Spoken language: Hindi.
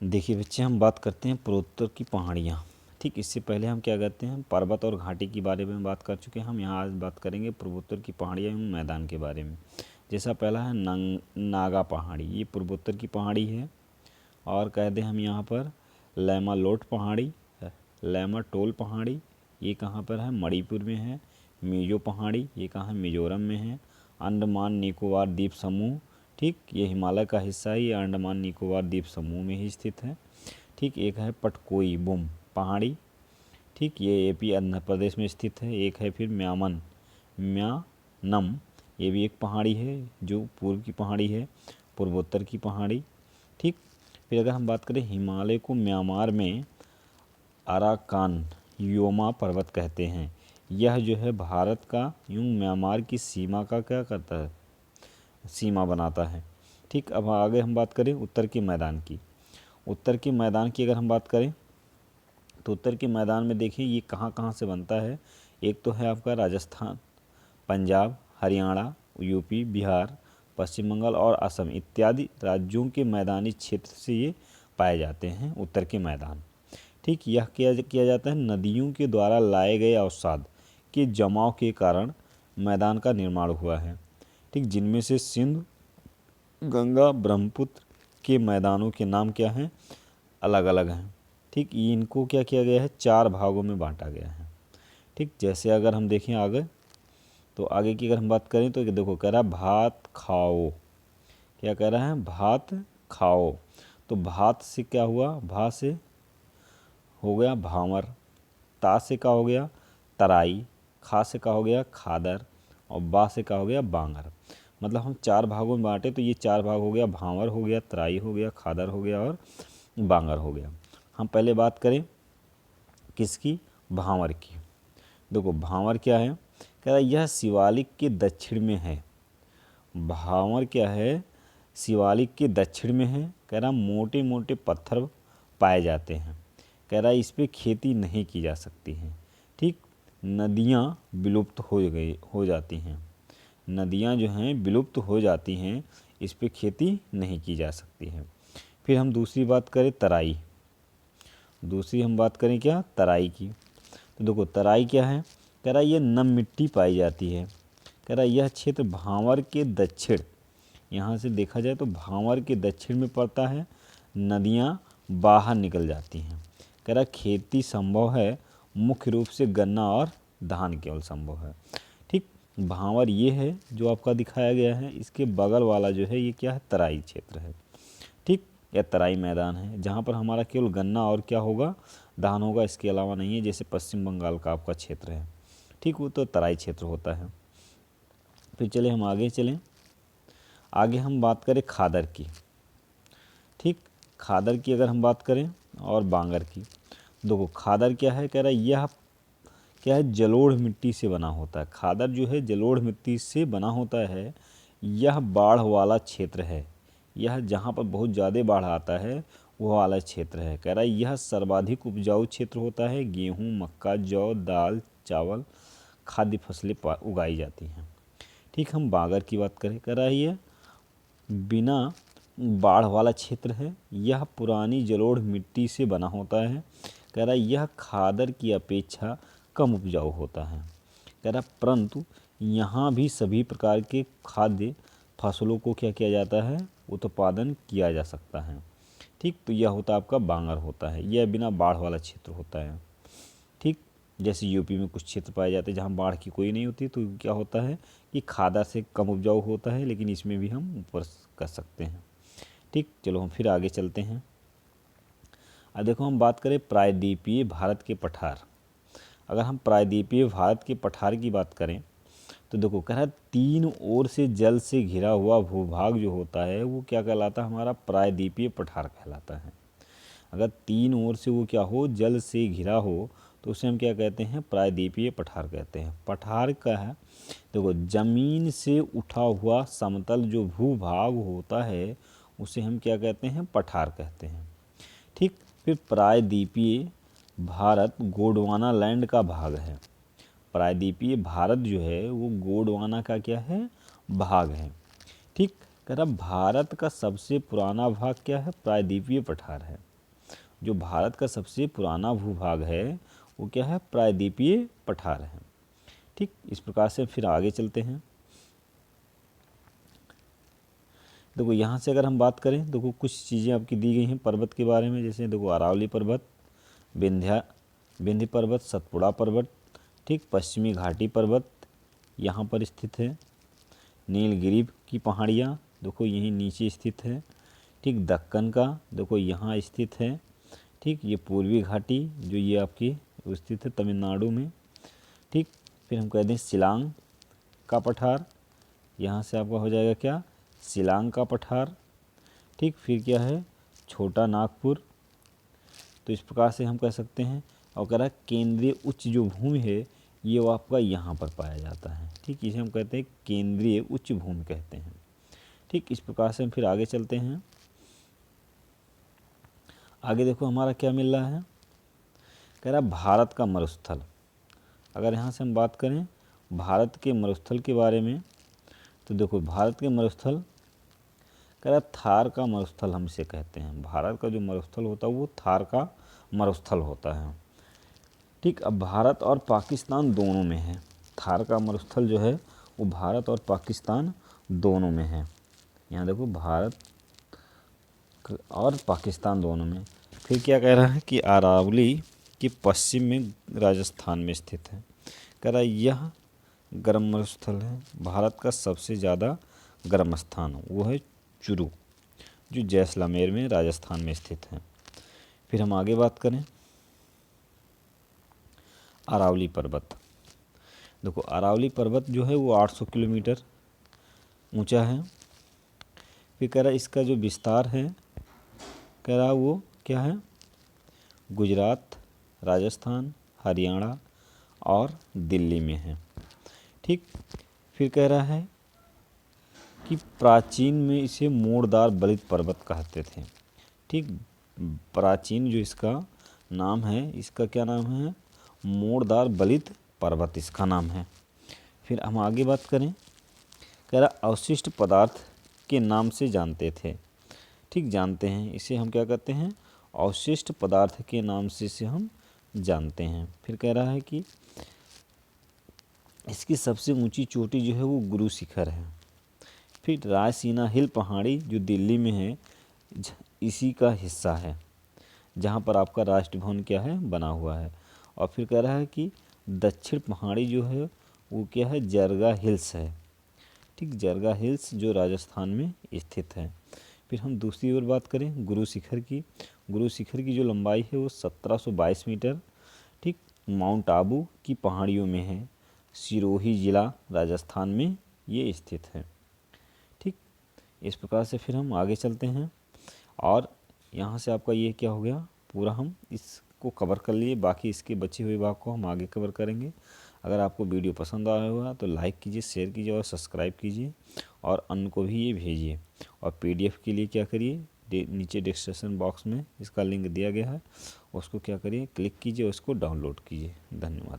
देखिए बच्चे, हम बात करते हैं पूर्वोत्तर की पहाड़ियाँ। ठीक, इससे पहले हम क्या कहते हैं, पर्वत और घाटी के बारे में बात कर चुके हैं। हम यहाँ आज बात करेंगे पूर्वोत्तर की पहाड़ियाँ एवं मैदान के बारे में। जैसा पहला है नागा पहाड़ी, ये पूर्वोत्तर की पहाड़ी है। और कह दें हम यहाँ पर लैमालोट पहाड़ी, लैमाटोल पहाड़ी, ये कहाँ पर है, मणिपुर में है। मिजो पहाड़ी, ये कहाँ है, मिजोरम में है। अंडमान निकोबार द्वीप समूह, ठीक, ये हिमालय का हिस्सा है, ये अंडमान निकोबार द्वीप समूह में ही स्थित है। ठीक, एक है पटकोई बुम पहाड़ी, ठीक, ये एपी आंध्र प्रदेश में स्थित है। एक है फिर म्यानम, ये भी एक पहाड़ी है जो पूर्व की पहाड़ी है, पूर्वोत्तर की पहाड़ी। ठीक, फिर अगर हम बात करें हिमालय को म्यांमार में अराकान योमा पर्वत कहते हैं। यह जो है भारत का यूं म्यांमार की सीमा का क्या करता है, सीमा बनाता है। ठीक, अब आगे हम बात करें उत्तर के मैदान की। उत्तर के मैदान की अगर हम बात करें तो उत्तर के मैदान में देखिए ये कहाँ कहाँ से बनता है। एक तो है आपका राजस्थान, पंजाब, हरियाणा, यूपी, बिहार, पश्चिम बंगाल और असम इत्यादि राज्यों के मैदानी क्षेत्र से ये पाए जाते हैं उत्तर के मैदान। ठीक, यह किया जाता है नदियों के द्वारा लाए गए अवसाद के जमाव के कारण मैदान का निर्माण हुआ है। ठीक, जिनमें से सिंधु, गंगा, ब्रह्मपुत्र के मैदानों के नाम क्या हैं, अलग अलग हैं। ठीक, इनको क्या किया गया है, 4 भागों में बांटा गया है। ठीक, जैसे अगर हम देखें आगे, तो आगे की अगर हम बात करें तो देखो कह रहा है भात खाओ, क्या कह रहा है, भात खाओ। तो भात से क्या हुआ, भा से हो गया भावर, ता से का हो गया तराई, खा से का हो गया खादर, और बा से का हो गया बांगर। मतलब हम 4 भागों में बांटे तो ये 4 भाग हो गया, भावर हो गया, तराई हो गया, खादर हो गया और बांगर हो गया। हम पहले बात करें किसकी, भावर की। देखो भावर क्या है, कह रहा है यह शिवालिक के दक्षिण में है। भावर क्या है, शिवालिक के दक्षिण में है। कह रहा मोटे मोटे पत्थर पाए जाते हैं। कह रहा है इस पर खेती नहीं की जा सकती है। ठीक, नदियाँ विलुप्त हो जाती हैं, नदियाँ जो हैं विलुप्त हो जाती हैं, इस पर खेती नहीं की जा सकती है। फिर हम दूसरी बात करें तराई, दूसरी हम बात करें क्या, तराई की। तो देखो तराई क्या है, कह रहा है ये नम मिट्टी पाई जाती है। कह रहा है यह क्षेत्र भावर के दक्षिण, यहाँ से देखा जाए तो भावर के दक्षिण में पड़ता है, नदियाँ बाहर निकल जाती हैं। कह रहा खेती संभव है, मुख्य रूप से गन्ना और धान केवल संभव है। ठीक, भावर ये है जो आपका दिखाया गया है, इसके बगल वाला जो है ये क्या है, तराई क्षेत्र है। ठीक, यह तराई मैदान है जहाँ पर हमारा केवल गन्ना और क्या होगा, धान होगा, इसके अलावा नहीं है। जैसे पश्चिम बंगाल का आपका क्षेत्र है, ठीक, वो तो तराई क्षेत्र होता है। फिर चले हम आगे चलें, आगे हम बात करें खादर की। ठीक, खादर की अगर हम बात करें और बांगर की, देखो खादर क्या है, कह रहा है यह क्या है, जलोढ़ मिट्टी से बना होता है। खादर जो है जलोढ़ मिट्टी से बना होता है। यह बाढ़ वाला क्षेत्र है, यह जहाँ पर बहुत ज़्यादा बाढ़ आता है वह वाला क्षेत्र है। कह रहा है यह सर्वाधिक उपजाऊ क्षेत्र होता है, गेहूँ, मक्का, जौ, दाल, चावल, खाद्य फसलें उगाई जाती हैं। ठीक, हम बांगर की बात करें, कह रहा है यह बिना बाढ़ वाला क्षेत्र है, यह पुरानी जलोढ़ मिट्टी से बना होता है। कह रहा है यह खादर की अपेक्षा कम उपजाऊ होता है। कह रहा परंतु यहाँ भी सभी प्रकार के खाद्य फसलों को क्या किया जाता है, उत्पादन किया जा सकता है। ठीक, तो यह होता आपका बांगर होता है, यह बिना बाढ़ वाला क्षेत्र होता है। ठीक, जैसे यूपी में कुछ क्षेत्र पाए जाते हैं जहाँ बाढ़ की कोई नहीं होती, तो क्या होता है कि खादा से कम उपजाऊ होता है, लेकिन इसमें भी हम ऊपर कर सकते हैं। ठीक, चलो हम फिर आगे चलते हैं। अब देखो हम बात करें प्रायद्वीपीय भारत के पठार। अगर हम प्रायद्वीपीय भारत के पठार की बात करें तो देखो कह रहा है 3 ओर से जल से घिरा हुआ भूभाग जो होता है वो क्या कहलाता है, हमारा प्रायद्वीपीय पठार कहलाता है। अगर 3 ओर से वो क्या हो, जल से घिरा हो, तो उसे हम क्या कहते हैं, प्रायद्वीपीय पठार कहते हैं। पठार का है, देखो जमीन से उठा हुआ समतल जो भूभाग होता है उसे हम क्या कहते हैं, पठार कहते हैं। ठीक, फिर प्रायद्वीपीय भारत गोंडवाना लैंड का भाग है। प्रायद्वीपीय भारत जो है वो गोंडवाना का क्या है, भाग है। ठीक, कह रहा भारत का सबसे पुराना भाग क्या है, प्रायद्वीपीय पठार है। जो भारत का सबसे पुराना भूभाग है वो क्या है, प्रायद्वीपीय पठार है। ठीक, इस प्रकार से फिर आगे चलते हैं। देखो यहाँ से अगर हम बात करें, देखो कुछ चीज़ें आपकी दी गई हैं पर्वत के बारे में, जैसे देखो अरावली पर्वत, विंध्य पर्वत, सतपुड़ा पर्वत, ठीक, पश्चिमी घाटी पर्वत यहाँ पर स्थित है। नीलगिरी की पहाड़ियाँ देखो यहीं नीचे स्थित है। ठीक, दक्कन का देखो यहाँ स्थित है। ठीक, ये पूर्वी घाटी जो ये आपकी स्थित है तमिलनाडु में। ठीक, फिर हम कहते हैं शिलांग का पठार, यहाँ से आपका हो जाएगा क्या, शिलांग का पठार। ठीक, फिर क्या है, छोटा नागपुर। तो इस प्रकार से हम कह सकते हैं। और कह रहा है केंद्रीय उच्च जो भूमि है ये वो आपका यहाँ पर पाया जाता है। ठीक, इसे हम कहते हैं केंद्रीय उच्च भूमि कहते हैं। ठीक, इस प्रकार से हम फिर आगे चलते हैं। आगे देखो हमारा क्या मिल रहा है, कह रहा भारत का मरुस्थल। अगर यहाँ से हम बात करें भारत के मरुस्थल के बारे में, तो देखो भारत के मरुस्थल, कह रहा थार का मरुस्थल हम इसे कहते हैं। भारत का जो मरुस्थल होता है वो थार का मरुस्थल होता है। ठीक, अब भारत और पाकिस्तान दोनों में है। थार का मरुस्थल जो है वो भारत और पाकिस्तान दोनों में है। यहाँ देखो भारत और पाकिस्तान दोनों में। फिर क्या कह रहा है कि अरावली के पश्चिम में राजस्थान में स्थित है। कह रहा है यह गर्म मरुस्थल है। भारत का सबसे ज़्यादा गर्म स्थान वो है चुरू, जो जैसलमेर में राजस्थान में स्थित है। फिर हम आगे बात करें अरावली पर्वत। देखो अरावली पर्वत जो है वो 800 किलोमीटर ऊंचा है। फिर कह रहा है इसका जो विस्तार है, कह रहा वो क्या है, गुजरात, राजस्थान, हरियाणा और दिल्ली में है। ठीक, फिर कह रहा है कि प्राचीन में इसे मोड़दार बलित पर्वत कहते थे। ठीक, प्राचीन जो इसका नाम है, इसका क्या नाम है, मोड़दार बलित पर्वत इसका नाम है। फिर हम आगे बात करें, कह रहा अवशिष्ट पदार्थ के नाम से जानते थे। ठीक, जानते हैं, इसे हम क्या कहते हैं, अवशिष्ट पदार्थ के नाम से इसे हम जानते हैं। फिर कह रहा है कि इसकी सबसे ऊंची चोटी जो है वो गुरु शिखर है। फिर रायसीना हिल पहाड़ी जो दिल्ली में है इसी का हिस्सा है, जहाँ पर आपका राष्ट्रभवन क्या है बना हुआ है। और फिर कह रहा है कि दक्षिण पहाड़ी जो है वो क्या है, जरगा हिल्स है। ठीक, जरगा हिल्स जो राजस्थान में स्थित है। फिर हम दूसरी ओर बात करें गुरु शिखर की। गुरु शिखर की जो लंबाई है वो 1722 मीटर। ठीक, माउंट आबू की पहाड़ियों में है, सिरोही ज़िला राजस्थान में ये स्थित है। ठीक, इस प्रकार से फिर हम आगे चलते हैं। और यहाँ से आपका ये क्या हो गया, पूरा हम इसको कवर कर लिए। बाकी इसके बचे हुए भाग को हम आगे कवर करेंगे। अगर आपको वीडियो पसंद आया होगा तो लाइक कीजिए, शेयर कीजिए और सब्सक्राइब कीजिए और अन्य को भी ये भेजिए। और पीडीएफ के लिए क्या करिए, नीचे डिस्क्रिप्शन बॉक्स में इसका लिंक दिया गया है, उसको क्या करिए, क्लिक कीजिए, उसको डाउनलोड कीजिए। धन्यवाद।